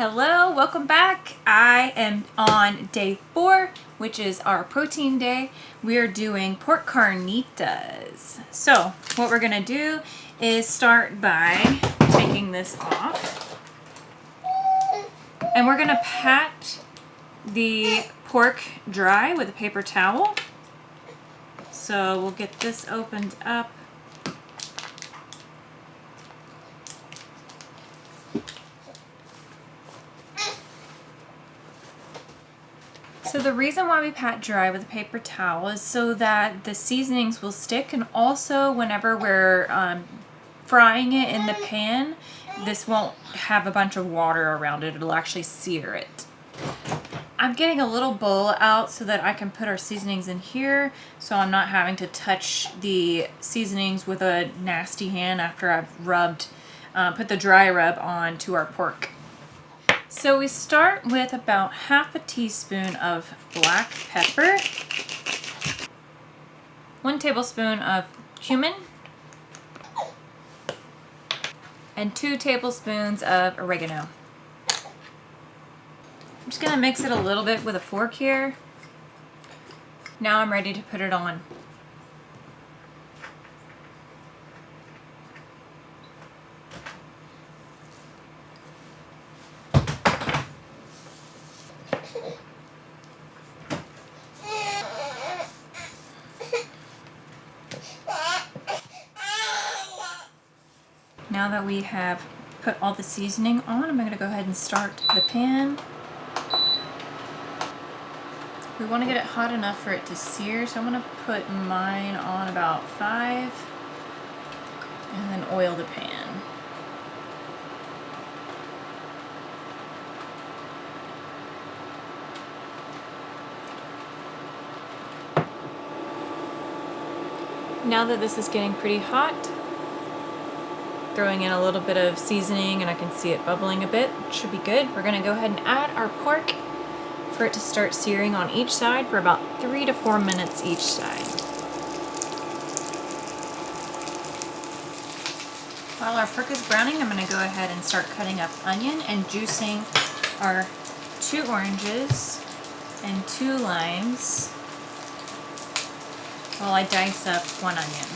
Hello, welcome back. I am on day 4, which is our protein day. We are doing pork carnitas. So what we're gonna do is start by taking this off. And we're gonna pat the pork dry with a paper towel. So we'll get this opened up. So the reason why we pat dry with a paper towel is so that the seasonings will stick, and also whenever we're frying it in the pan, this won't have a bunch of water around it. It'll actually sear it. I'm getting a little bowl out so that I can put our seasonings in here, so I'm not having to touch the seasonings with a nasty hand after I've put the dry rub on to our pork. So we start with about half a teaspoon of black pepper, 1 tablespoon of cumin, and 2 tablespoons of oregano. I'm just going to mix it a little bit with a fork here. Now I'm ready to put it on. Now that we have put all the seasoning on, I'm going to go ahead and start the pan. We want to get it hot enough for it to sear, so I'm going to put mine on about 5 and then oil the pan. Now that this is getting pretty hot, throwing in a little bit of seasoning and I can see it bubbling a bit. It should be good. We're going to go ahead and add our pork for it to start searing on each side for about 3 to 4 minutes each side. While our pork is browning, I'm going to go ahead and start cutting up onion and juicing our 2 oranges and 2 limes while I dice up 1 onion.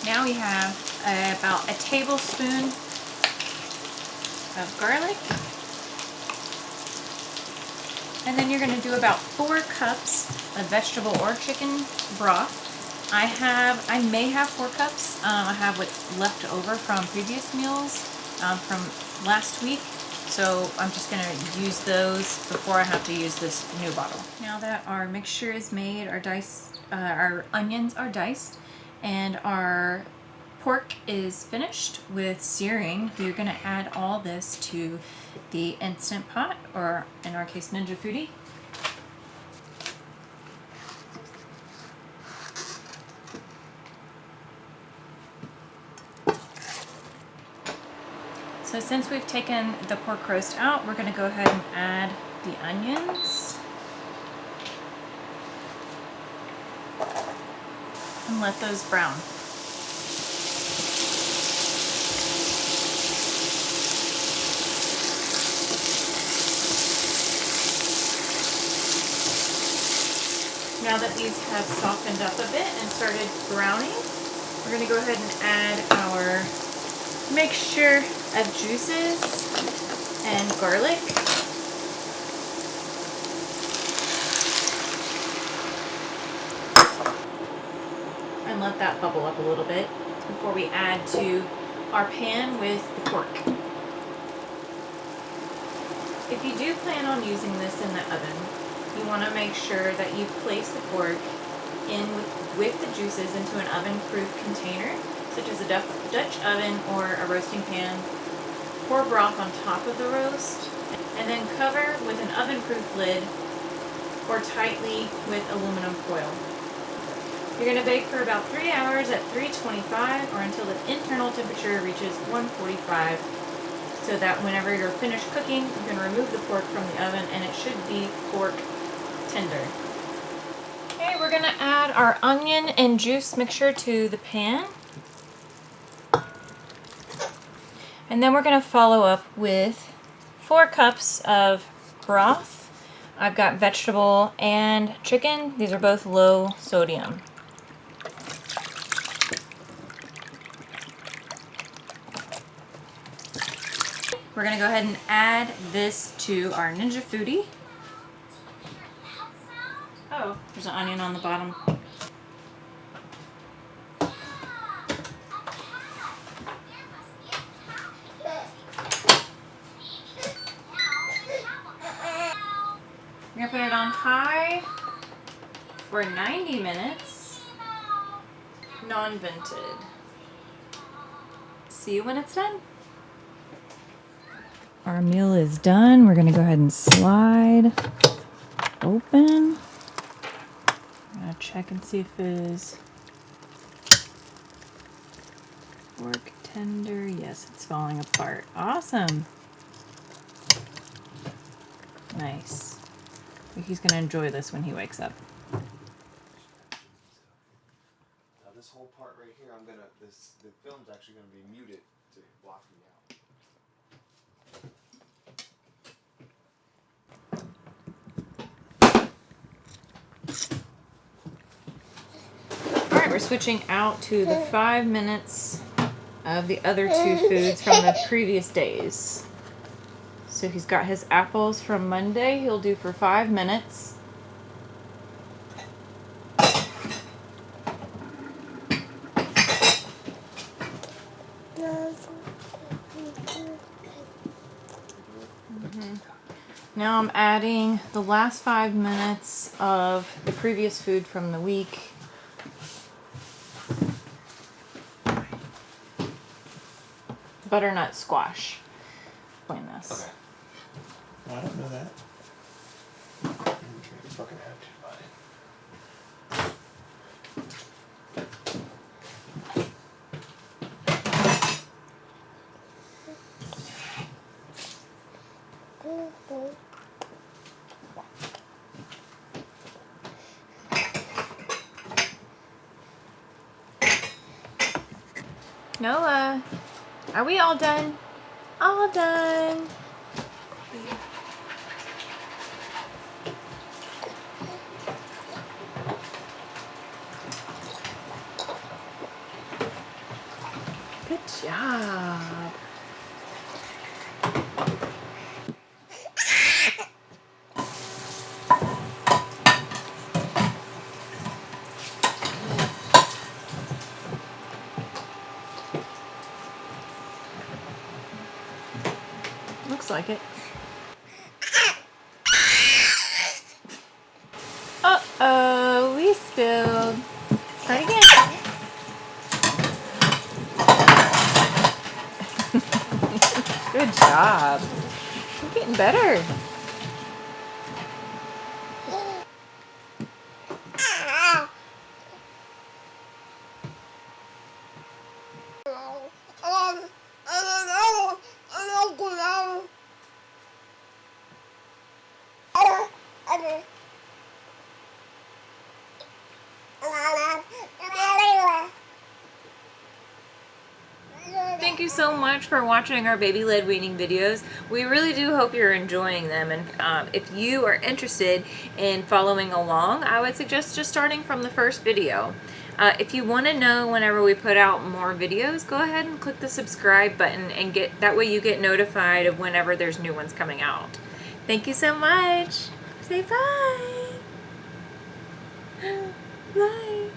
Now we have about a tablespoon of garlic. And then you're going to do about 4 cups of vegetable or chicken broth. I may have 4 cups. I have what's left over from previous meals from last week. So I'm just going to use those before I have to use this new bottle. Now that our mixture is made, our onions are diced, and our pork is finished with searing, you're going to add all this to the Instant Pot, or in our case Ninja Foodie. So since we've taken the pork roast out, we're going to go ahead and add the onions and let those brown. Now that these have softened up a bit and started browning, we're going to go ahead and add our mixture of juices and garlic. And let that bubble up a little bit before we add to our pan with the pork. If you do plan on using this in the oven, you want to make sure that you place the pork in with the juices into an oven-proof container, such as a Dutch oven or a roasting pan. Pour broth on top of the roast, and then cover with an oven-proof lid or tightly with aluminum foil. You're going to bake for about 3 hours at 325 or until the internal temperature reaches 145, so that whenever you're finished cooking, you can remove the pork from the oven and it should be pork tender. Okay, we're going to add our onion and juice mixture to the pan. And then we're going to follow up with 4 cups of broth. I've got vegetable and chicken. These are both low sodium. We're going to go ahead and add this to our Ninja Foodie. Oh, there's an onion on the bottom. We're going to put it on high for 90 minutes, non-vented. See you when it's done. Our meal is done. We're going to go ahead and slide open. I'm going to check and see if it is pork tender. Yes, it's falling apart. Awesome. Nice. I think he's going to enjoy this when he wakes up. Now this whole part right here, the film's actually gonna be muted to block me out. Alright, we're switching out to the 5 minutes of the other 2 foods from the previous days. So he's got his apples from Monday, he'll do for 5 minutes. Now I'm adding the last 5 minutes of the previous food from the week. Butternut squash. Explain this. Okay. Well, I don't know that. I'm trying to fucking attitude about it. Noah, are we all done? All done. Good job. Looks like it. Uh-oh, we spilled. Try it again. Good job. You're getting better. thank you so much for watching our baby-led weaning videos. We really do hope you're enjoying them, and if you are interested in following along, I would suggest just starting from the first video. If you want to know whenever we put out more videos, go ahead and click the subscribe button, and that way you get notified of whenever there's new ones coming out. Thank you so much. Say bye. Bye.